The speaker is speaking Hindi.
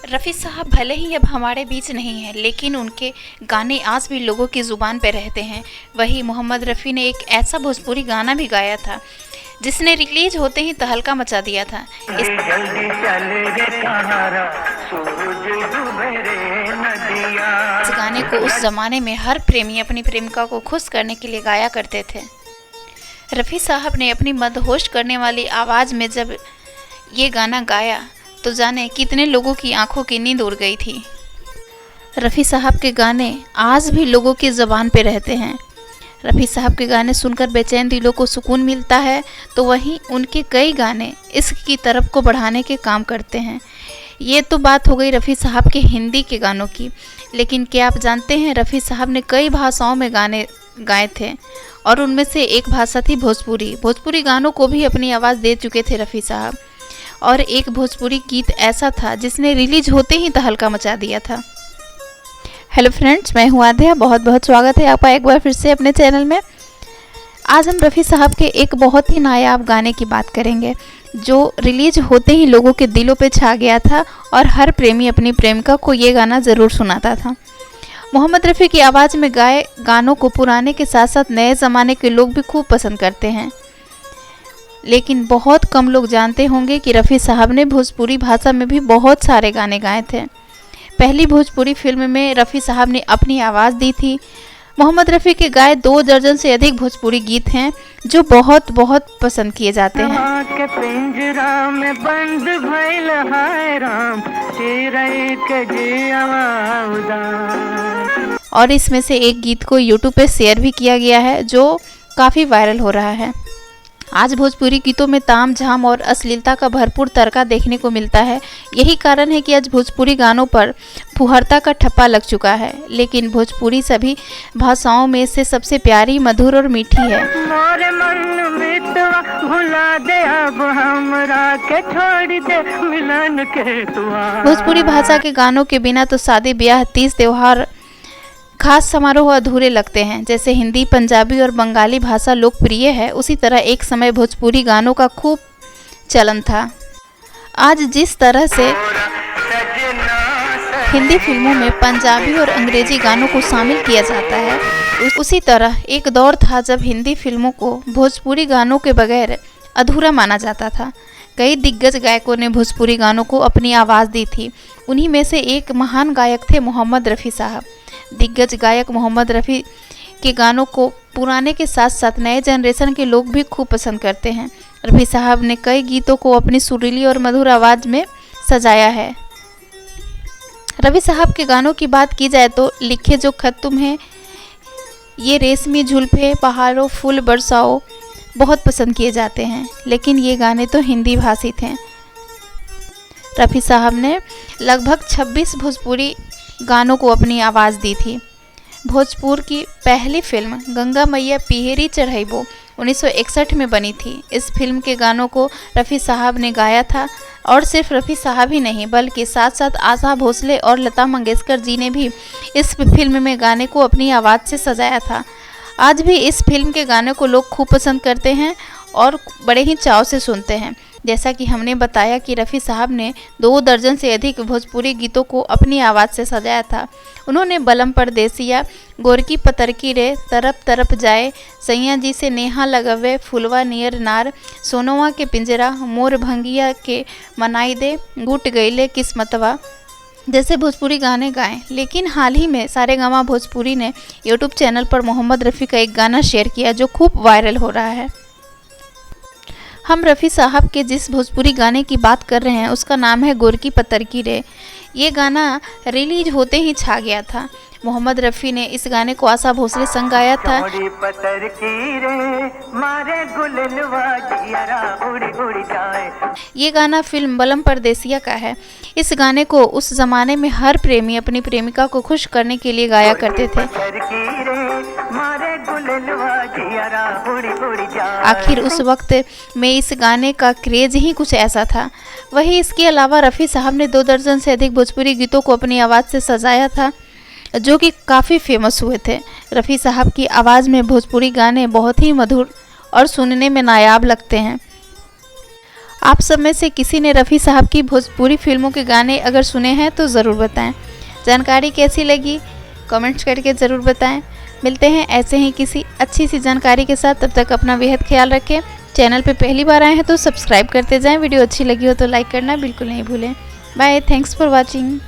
रफ़ी साहब भले ही अब हमारे बीच नहीं हैं, लेकिन उनके गाने आज भी लोगों की ज़ुबान पे रहते हैं। वही मोहम्मद रफ़ी ने एक ऐसा भोजपुरी गाना भी गाया था जिसने रिलीज होते ही तहलका मचा दिया था। इस गाने को उस ज़माने में हर प्रेमी अपनी प्रेमिका को खुश करने के लिए गाया करते थे। रफ़ी साहब ने अपनी मदहोश करने वाली आवाज़ में जब ये गाना गाया तो जाने कितने लोगों की आंखों की नींद उड़ गई थी। रफ़ी साहब के गाने आज भी लोगों की ज़बान पे रहते हैं। रफ़ी साहब के गाने सुनकर बेचैन दिलों को सुकून मिलता है, तो वहीं उनके कई गाने इश्क की तरफ को बढ़ाने के काम करते हैं। ये तो बात हो गई रफ़ी साहब के हिंदी के गानों की, लेकिन क्या आप जानते हैं रफ़ी साहब ने कई भाषाओं में गाने गाए थे और उनमें से एक भाषा थी भोजपुरी। भोजपुरी गानों को भी अपनी आवाज़ दे चुके थे रफ़ी साहब, और एक भोजपुरी गीत ऐसा था जिसने रिलीज होते ही तहलका मचा दिया था। हेलो फ्रेंड्स, मैं हूँ आध्या, बहुत बहुत स्वागत है आपका एक बार फिर से अपने चैनल में। आज हम रफ़ी साहब के एक बहुत ही नायाब गाने की बात करेंगे जो रिलीज होते ही लोगों के दिलों पे छा गया था और हर प्रेमी अपनी प्रेमिका को ये गाना ज़रूर सुनाता था। मोहम्मद रफ़ी की आवाज़ में गाए गानों को पुराने के साथ साथ नए ज़माने के लोग भी खूब पसंद करते हैं, लेकिन बहुत कम लोग जानते होंगे कि रफ़ी साहब ने भोजपुरी भाषा में भी बहुत सारे गाने गाए थे। पहली भोजपुरी फिल्म में रफ़ी साहब ने अपनी आवाज़ दी थी। मोहम्मद रफ़ी के गाए 2 दर्जन से अधिक भोजपुरी गीत हैं जो बहुत बहुत पसंद किए जाते हैं। और इसमें से एक गीत को यूट्यूब पे शेयर भी किया गया है जो काफ़ी वायरल हो रहा है। आज भोजपुरी गीतों में ताम झाम और अश्लीलता का भरपूर तड़का देखने को मिलता है। यही कारण है कि आज भोजपुरी गानों पर फुहरता का ठप्पा लग चुका है, लेकिन भोजपुरी सभी भाषाओं में से सबसे प्यारी, मधुर और मीठी है। भोजपुरी भाषा के गानों के बिना तो शादी ब्याह, तीज त्योहार, खास समारोह अधूरे लगते हैं। जैसे हिंदी, पंजाबी और बंगाली भाषा लोकप्रिय है, उसी तरह एक समय भोजपुरी गानों का खूब चलन था। आज जिस तरह से हिंदी फिल्मों में पंजाबी और अंग्रेजी गानों को शामिल किया जाता है, उसी तरह एक दौर था जब हिंदी फिल्मों को भोजपुरी गानों के बगैर अधूरा माना जाता था। कई दिग्गज गायकों ने भोजपुरी गानों को अपनी आवाज़ दी थी। उन्हीं में से एक महान गायक थे मोहम्मद रफ़ी साहब। दिग्गज गायक मोहम्मद रफ़ी के गानों को पुराने के साथ साथ नए जनरेशन के लोग भी खूब पसंद करते हैं। रफ़ी साहब ने कई गीतों को अपनी सुरीली और मधुर आवाज़ में सजाया है। रफ़ी साहब के गानों की बात की जाए तो लिखे जो खत तुम्हें, ये रेशमी जुल्फे, पहाड़ों फूल बरसाओ बहुत पसंद किए जाते हैं, लेकिन ये गाने तो हिंदी भाषी थे। रफ़ी साहब ने लगभग 26 भोजपुरी गानों को अपनी आवाज़ दी थी। भोजपुर की पहली फिल्म गंगा मैया पिहेरी चढ़ैबो 1961 में बनी थी। इस फिल्म के गानों को रफ़ी साहब ने गाया था, और सिर्फ रफ़ी साहब ही नहीं बल्कि साथ साथ आशा भोसले और लता मंगेशकर जी ने भी इस फिल्म में गाने को अपनी आवाज़ से सजाया था। आज भी इस फिल्म के गाने को लोग खूब पसंद करते हैं और बड़े ही चाव से सुनते हैं। जैसा कि हमने बताया कि रफ़ी साहब ने 2 दर्जन से अधिक भोजपुरी गीतों को अपनी आवाज़ से सजाया था। उन्होंने बलम परदेसिया, गोरकी पतरकी रे, तरफ तरफ जाए, सैया जी से नेहा लगवे, फुलवा नियर नार, सोनवा के पिंजरा, मोर भंगिया के मनाई दे, गुट गईले किस्मतवा जैसे भोजपुरी गाने गाएं। लेकिन हाल ही में सारेगामा भोजपुरी ने यूट्यूब चैनल पर मोहम्मद रफ़ी का एक गाना शेयर किया जो खूब वायरल हो रहा है। हम रफ़ी साहब के जिस भोजपुरी गाने की बात कर रहे हैं उसका नाम है गोरकी पतरकी रे। ये गाना रिलीज होते ही छा गया था। मोहम्मद रफ़ी ने इस गाने को आशा भोसले संग गाया था। ये गाना फिल्म बलम परदेसिया का है। इस गाने को उस ज़माने में हर प्रेमी अपनी प्रेमिका को खुश करने के लिए गाया करते थे। आखिर उस वक्त में इस गाने का क्रेज ही कुछ ऐसा था। वही इसके अलावा रफ़ी साहब ने 2 दर्जन से अधिक भोजपुरी गीतों को अपनी आवाज़ से सजाया था जो कि काफ़ी फेमस हुए थे। रफ़ी साहब की आवाज़ में भोजपुरी गाने बहुत ही मधुर और सुनने में नायाब लगते हैं। आप सब में से किसी ने रफ़ी साहब की भोजपुरी फिल्मों के गाने अगर सुने हैं तो ज़रूर बताएं। जानकारी कैसी लगी कमेंट्स करके ज़रूर बताएं। मिलते हैं ऐसे ही किसी अच्छी सी जानकारी के साथ। तब तक अपना बेहद ख्याल रखें। चैनल पे पहली बार आए हैं तो सब्सक्राइब करते जाएं। वीडियो अच्छी लगी हो तो लाइक करना बिल्कुल नहीं भूलें। Bye, thanks for watching.